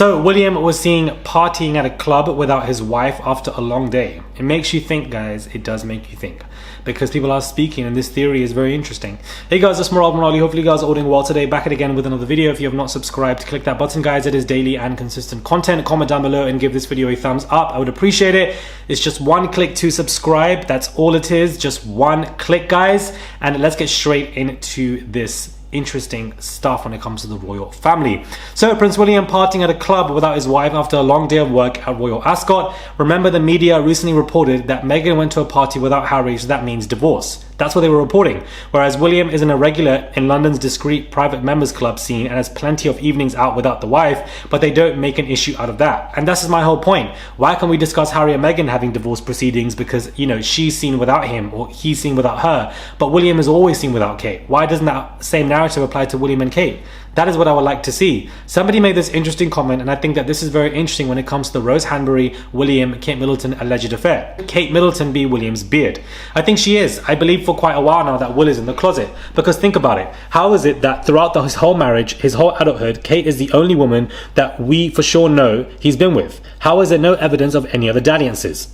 So William was seen partying at a club without his wife after a long day. It makes you think, guys. It does make you think, because people are speaking, and this theory is very interesting. Hey guys, it's Morali. Hopefully you guys are all doing well today. Back at again with another video. If you have not subscribed, click that button, guys. It is daily and consistent content. Comment down below and give this video a thumbs up. I would appreciate it. It's just one click to subscribe. That's all it is. Just one click, guys. And let's get straight into this interesting stuff when it comes to the royal family. So Prince William partying at a club without his wife after a long day of work at Royal Ascot. Remember, the media recently reported that Meghan went to a party without Harry, so that means divorce. That's what they were reporting. Whereas William is an irregular in London's discreet private members club scene and has plenty of evenings out without the wife, but they don't make an issue out of that. And that's my whole point. Why can't we discuss Harry and Meghan having divorce proceedings because, you know, she's seen without him or he's seen without her, but William is always seen without Kate? Why doesn't that same narrative apply to William and Kate? That is what I would like to see. Somebody made this interesting comment, and I think that this is very interesting when it comes to the Rose Hanbury, William, Kate Middleton alleged affair. Kate Middleton be William's beard. I think she is. I believe for quite a while now that Will is in the closet. Because think about it. How is it that throughout his whole marriage, his whole adulthood, Kate is the only woman that we for sure know he's been with? How is there no evidence of any other dalliances?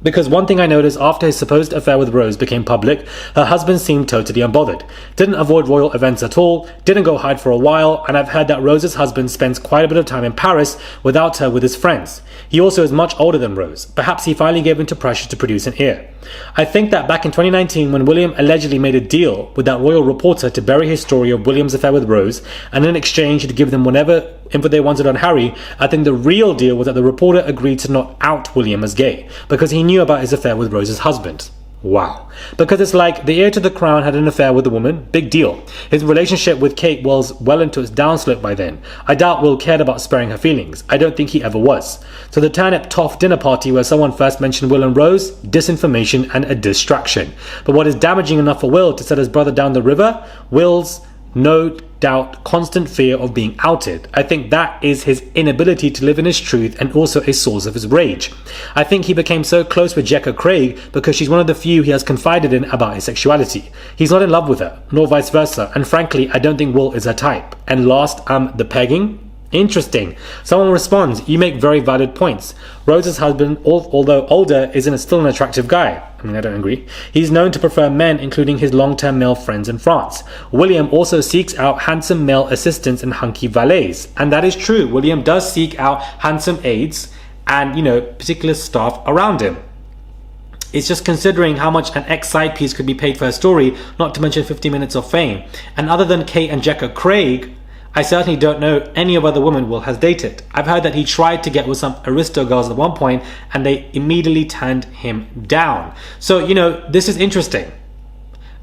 Because one thing I noticed after his supposed affair with Rose became public, her husband seemed totally unbothered. Didn't avoid royal events at all, didn't go hide for a while, and I've heard that Rose's husband spends quite a bit of time in Paris without her with his friends. He also is much older than Rose. Perhaps he finally gave in to pressure to produce an heir. I think that back in 2019, when William allegedly made a deal with that royal reporter to bury his story of William's affair with Rose, and in exchange he'd give them whatever info they wanted on Harry, I think the real deal was that the reporter agreed to not out William as gay, because he knew about his affair with Rose's husband. Wow. Because it's like the heir to the crown had an affair with a woman, big deal. His relationship with Kate was well into its downslope by then. I doubt Will cared about sparing her feelings. I don't think he ever was. So the turnip toff dinner party where someone first mentioned Will and Rose, disinformation and a distraction. But what is damaging enough for Will to set his brother down the river? Will's no doubt constant fear of being outed. I think that is his inability to live in his truth and also a source of his rage. I think he became so close with Jekka Craig because she's one of the few he has confided in about his sexuality. He's not in love with her, nor vice versa, and frankly I don't think Will is her type. And last, the pegging? Interesting. Someone responds, you make very valid points. Rose's husband, although older, is still an attractive guy. I mean, I don't agree. He's known to prefer men, including his long-term male friends in France. William also seeks out handsome male assistants and hunky valets. And that is true. William does seek out handsome aides and, you know, particular staff around him. It's just considering how much an ex-side piece could be paid for a story, not to mention 50 minutes of fame. And other than Kate and Jekka Craig, I certainly don't know any of other women Will has dated. I've heard that he tried to get with some Aristo girls at one point and they immediately turned him down. So, you know, this is interesting.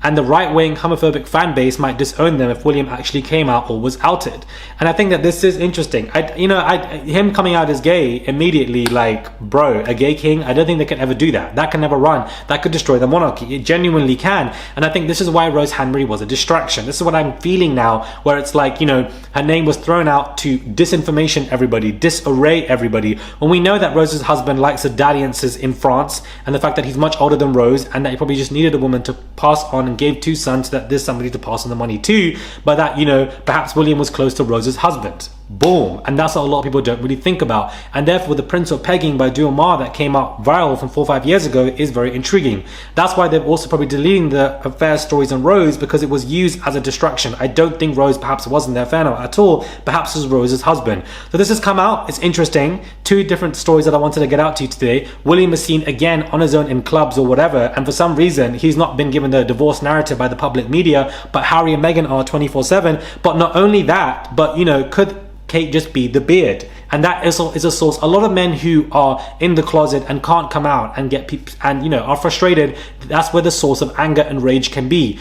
And the right-wing homophobic fan base might disown them if William actually came out or was outed. And I think that this is interesting. Him coming out as gay immediately, like, bro, a gay king, I don't think they can ever do that. That can never run. That could destroy the monarchy. It genuinely can. And I think this is why Rose Hanbury was a distraction. This is what I'm feeling now, where it's like, you know, her name was thrown out to disinformation everybody, disarray everybody. When we know that Rose's husband likes the dalliances in France, and the fact that he's much older than Rose, and that he probably just needed a woman to pass on and gave 2 sons, that there's somebody to pass on the money to, but that, you know, perhaps William was close to Rose's husband. Boom. And that's what a lot of people don't really think about. And therefore the Prince of Pegging by Dua Ma that came out viral from 4 or 5 years ago is very intriguing. That's why they're also probably deleting the affair stories on Rose, because it was used as a distraction. I don't think Rose perhaps wasn't their fan at all. Perhaps it was Rose's husband. So this has come out. It's interesting. 2 different stories that I wanted to get out to you today. William is seen again on his own in clubs or whatever, and for some reason he's not been given the divorce narrative by the public media, but Harry and Meghan are 24/7. But not only that, but, you know, could Kate just be the beard? And that is a source. A lot of men who are in the closet and can't come out and get people and, you know, are frustrated, that's where the source of anger and rage can be.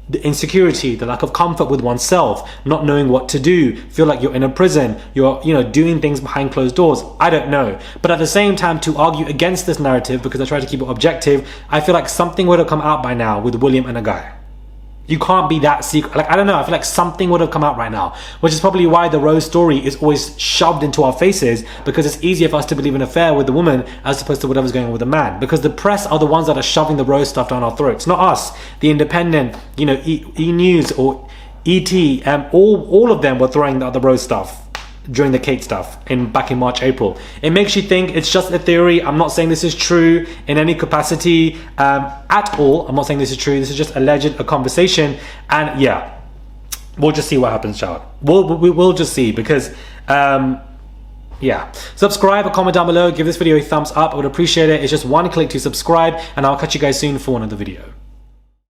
The insecurity, the lack of comfort with oneself, not knowing what to do, feel like you're in a prison, you're, you know, doing things behind closed doors. I don't know. But at the same time, to argue against this narrative, because I try to keep it objective, I feel like something would have come out by now with William and a guy. You can't be that secret. Like, I don't know, I feel like something would have come out right now, which is probably why the Rose story is always shoved into our faces, because it's easier for us to believe an affair with the woman as opposed to whatever's going on with the man, because the press are the ones that are shoving the Rose stuff down our throats, not us. The Independent, E! News or ET, all of them were throwing the Rose stuff. during the Kate stuff back in March, April. It makes you think. It's just a theory. I'm not saying this is true in any capacity at all. I'm not saying this is true. This is just alleged, a conversation, and yeah, we'll just see what happens, child. We'll just see, because yeah. Subscribe or comment down below. Give this video a thumbs up. I would appreciate it. It's just one click to subscribe, and I'll catch you guys soon for another video.